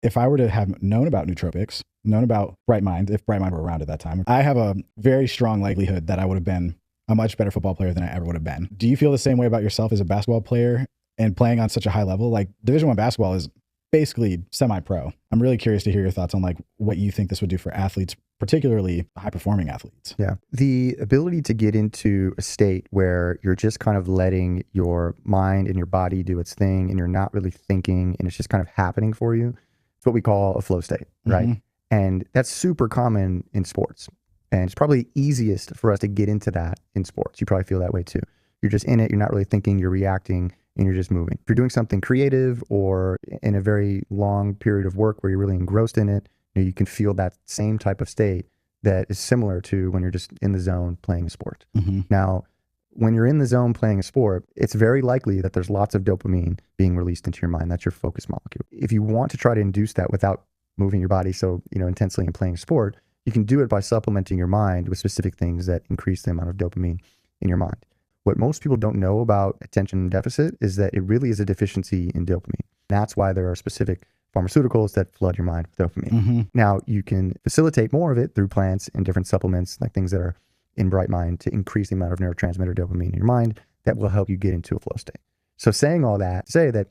if I were to have known about nootropics, known about Bright Mind, if Bright Mind were around at that time, I have a very strong likelihood that I would have been a much better football player than I ever would have been. Do you feel the same way about yourself as a basketball player and playing on such a high level? Like Division I basketball is basically semi-pro. I'm really curious to hear your thoughts on like what you think this would do for athletes, particularly high-performing athletes. Yeah. The ability to get into a state where you're just kind of letting your mind and your body do its thing and you're not really thinking and it's just kind of happening for you. It's what we call a flow state, right? Mhm. And that's super common in sports. And it's probably easiest for us to get into that in sports. You probably feel that way too. You're just in it, you're not really thinking, you're reacting, and you're just moving. If you're doing something creative or in a very long period of work where you're really engrossed in it, you can feel that same type of state that is similar to when you're just in the zone playing a sport. Mhm. Now, when you're in the zone playing a sport, it's very likely that there's lots of dopamine being released into your mind. That's your focus molecule. If you want to try to induce that without moving your body so intensely and playing a sport, you can do it by supplementing your mind with specific things that increase the amount of dopamine in your mind. What most people don't know about attention deficit is that it really is a deficiency in dopamine. That's why there are specific pharmaceuticals that flood your mind with dopamine. Mm-hmm. Now, you can facilitate more of it through plants and different supplements, like things that are in Bright Mind, to increase the amount of neurotransmitter dopamine in your mind that will help you get into a flow state. So saying all that, say that,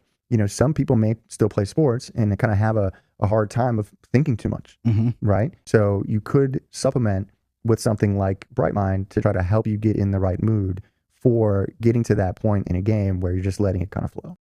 some people may still play sports and they kind of have a hard time of thinking too much, Mm-hmm. right? So you could supplement with something like Bright Mind to try to help you get in the right mood for getting to that point in a game where you're just letting it kind of flow.